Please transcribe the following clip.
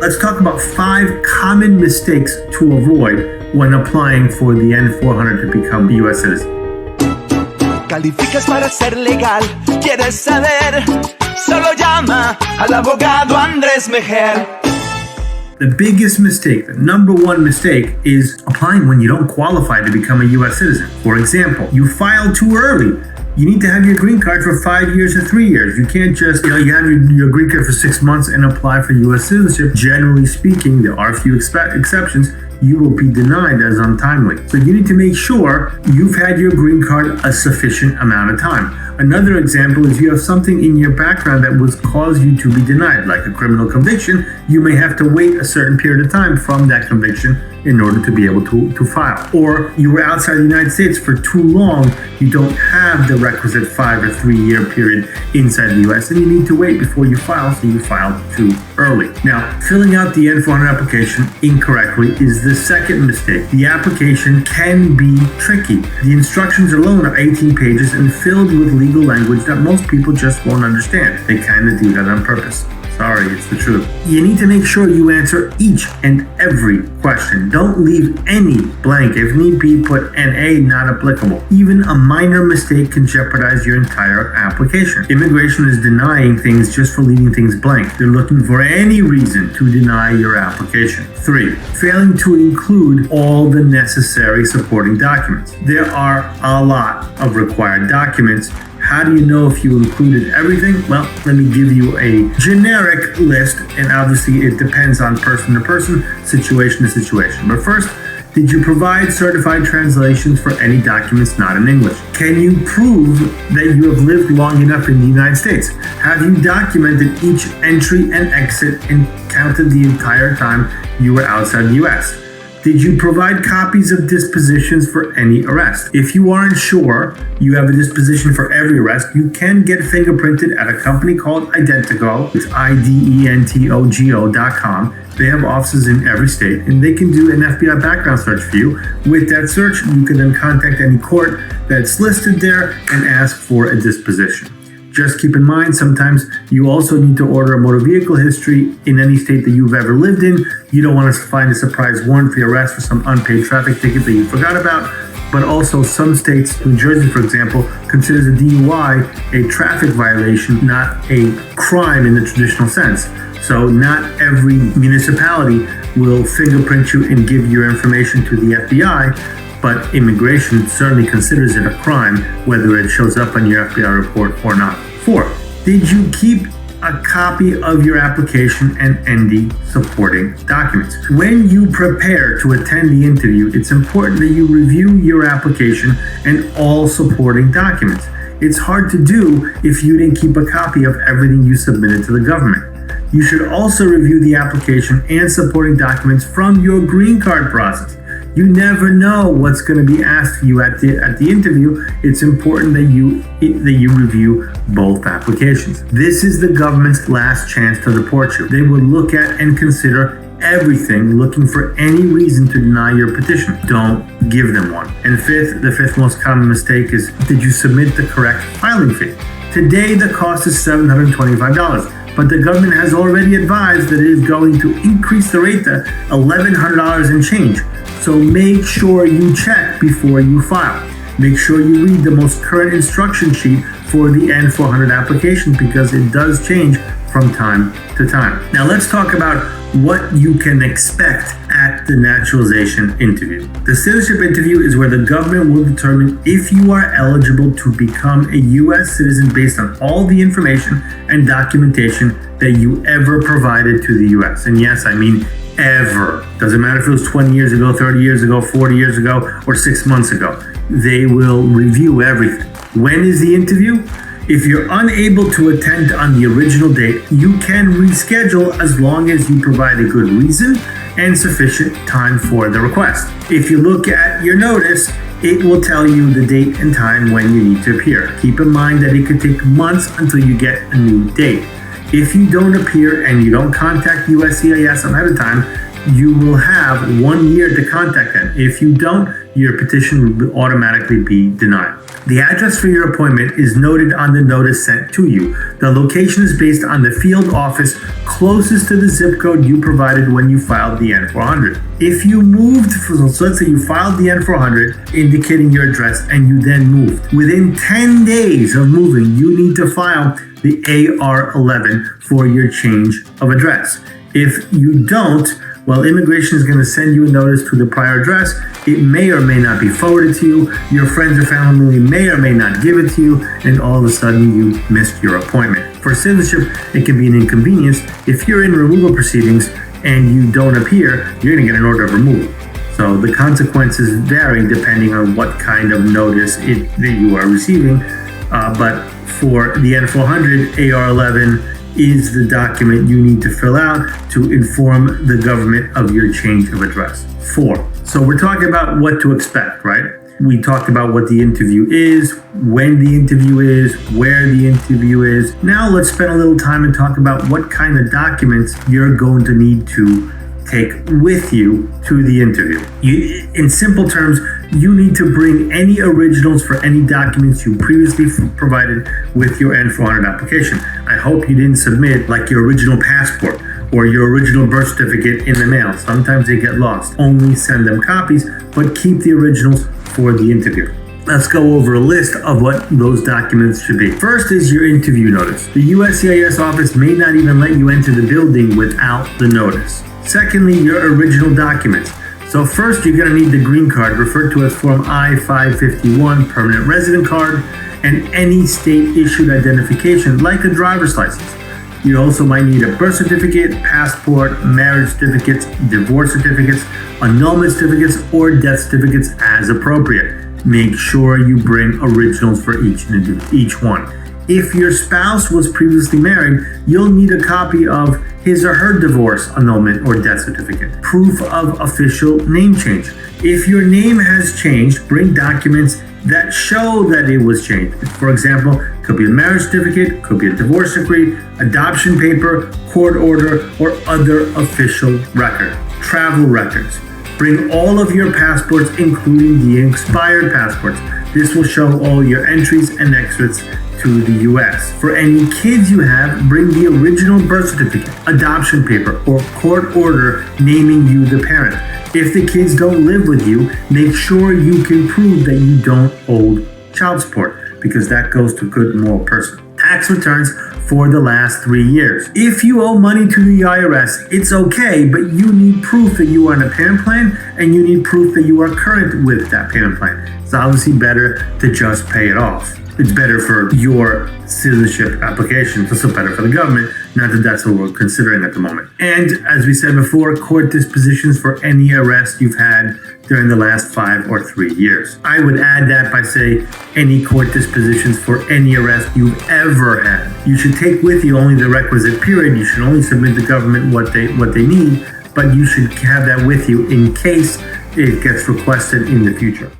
let's talk about 5 common mistakes to avoid when applying for the N-400 to become a U.S. citizen. Calificas para ser legal, quieres saber, solo llama al abogado Andrés Mejer. The biggest mistake, the number one mistake, is applying when you don't qualify to become a U.S. citizen. For example, you filed too early. You need to have your green card for 5 years or 3 years. You can't just, you have your green card for 6 months and apply for U.S. citizenship. Generally speaking, there are a few exceptions. You will be denied as untimely. So you need to make sure you've had your green card a sufficient amount of time. Another example is you have something in your background that would cause you to be denied, like a criminal conviction. You may have to wait a certain period of time from that conviction in order to be able to file. Or you were outside the United States for too long, you don't have the requisite 5 or 3 year period inside the US, and you need to wait before you file, so you filed too early. Now, filling out the N-400 application incorrectly is the second mistake. The application can be tricky. The instructions alone are 18 pages and filled with legal language that most people just won't understand. They kind of do that on purpose. Sorry, it's the truth. You need to make sure you answer each and every question. Don't leave any blank. If need be, put NA, not applicable. Even a minor mistake can jeopardize your entire application. Immigration is denying things just for leaving things blank. They're looking for any reason to deny your application. 3, failing to include all the necessary supporting documents. There are a lot of required documents. How do you know if you included everything? Well, let me give you a generic list, and obviously it depends on person to person, situation to situation. But first, did you provide certified translations for any documents not in English? Can you prove that you have lived long enough in the United States? Have you documented each entry and exit and counted the entire time you were outside the US? Did you provide copies of dispositions for any arrest? If you aren't sure you have a disposition for every arrest, you can get fingerprinted at a company called Identigo. It's IDENTOGO.com. They have offices in every state, and they can do an FBI background search for you. With that search, you can then contact any court that's listed there and ask for a disposition. Just keep in mind, sometimes you also need to order a motor vehicle history in any state that you've ever lived in. You don't want to find a surprise warrant for your arrest for some unpaid traffic ticket that you forgot about. But also some states, New Jersey, for example, considers a DUI a traffic violation, not a crime in the traditional sense. So not every municipality will fingerprint you and give your information to the FBI. But immigration certainly considers it a crime, whether it shows up on your FBI report or not. 4, did you keep a copy of your application and ND supporting documents? When you prepare to attend the interview, it's important that you review your application and all supporting documents. It's hard to do if you didn't keep a copy of everything you submitted to the government. You should also review the application and supporting documents from your green card process. You never know what's going to be asked of you at the interview. It's important that you review both applications. This is the government's last chance to deport you. They will look at and consider everything, looking for any reason to deny your petition. Don't give them one. And the fifth most common mistake is, did you submit the correct filing fee? Today, the cost is $725. But the government has already advised that it is going to increase the rate to $1,100 and change. So make sure you check before you file. Make sure you read the most current instruction sheet for the N-400 application, because it does change from time to time. Now let's talk about what you can expect at the naturalization interview. The citizenship interview is where the government will determine if you are eligible to become a U.S. citizen based on all the information and documentation that you ever provided to the U.S. And yes, I mean ever. Doesn't matter if it was 20 years ago, 30 years ago, 40 years ago, or 6 months ago. They will review everything. When is the interview? If you're unable to attend on the original date, you can reschedule as long as you provide a good reason and sufficient time for the request. If you look at your notice, it will tell you the date and time when you need to appear. Keep in mind that it could take months until you get a new date. If you don't appear and you don't contact USCIS ahead of time, you will have 1 year to contact them. If you don't, your petition will automatically be denied. The address for your appointment is noted on the notice sent to you. The location is based on the field office closest to the zip code you provided when you filed the N400. If you moved, so let's say you filed the N400 indicating your address and you then moved. Within 10 days of moving, you need to file the AR11 for your change of address. If you don't, well, immigration is going to send you a notice to the prior address. It may or may not be forwarded to you. Your friends or family may or may not give it to you, and all of a sudden you missed your appointment. For citizenship, it can be an inconvenience. If you're in removal proceedings and you don't appear, you're going to get an order of removal. So the consequences vary depending on what kind of notice that you are receiving. But for the N400, AR11 is the document you need to fill out to inform the government of your change of address. 4. So we're talking about what to expect, right? We talked about what the interview is, when the interview is, where the interview is. Now let's spend a little time and talk about what kind of documents you're going to need to take with you to the interview. In simple terms, you need to bring any originals for any documents you previously provided with your N400 application. I hope you didn't submit like your original passport or your original birth certificate in the mail. Sometimes they get lost. Only send them copies, but keep the originals for the interview. Let's go over a list of what those documents should be. First is your interview notice. The USCIS office may not even let you enter the building without the notice. Secondly, your original documents. So first, you're going to need the green card, referred to as Form I-551, permanent resident card, and any state-issued identification, like a driver's license. You also might need a birth certificate, passport, marriage certificates, divorce certificates, annulment certificates, or death certificates as appropriate. Make sure you bring originals for each one. If your spouse was previously married, you'll need a copy of his or her divorce, annulment, or death certificate. Proof of official name change. If your name has changed, bring documents that show that it was changed. For example, could be a marriage certificate, could be a divorce decree, adoption paper, court order, or other official record. Travel records. Bring all of your passports, including the expired passports. This will show all your entries and exits to the U.S. For any kids you have, bring the original birth certificate, adoption paper, or court order naming you the parent. If the kids don't live with you, make sure you can prove that you don't owe child support, because that goes to a good moral person. Tax returns for the last 3 years. If you owe money to the IRS, it's okay, but you need proof that you are on a payment plan, and you need proof that you are current with that payment plan. It's obviously better to just pay it off. It's better for your citizenship application. It's also better for the government. Not that that's what we're considering at the moment. And as we said before, court dispositions for any arrest you've had during the last 5 or 3 years. I would add that by saying any court dispositions for any arrest you've ever had. You should take with you only the requisite period. You should only submit the government what they need, but you should have that with you in case it gets requested in the future.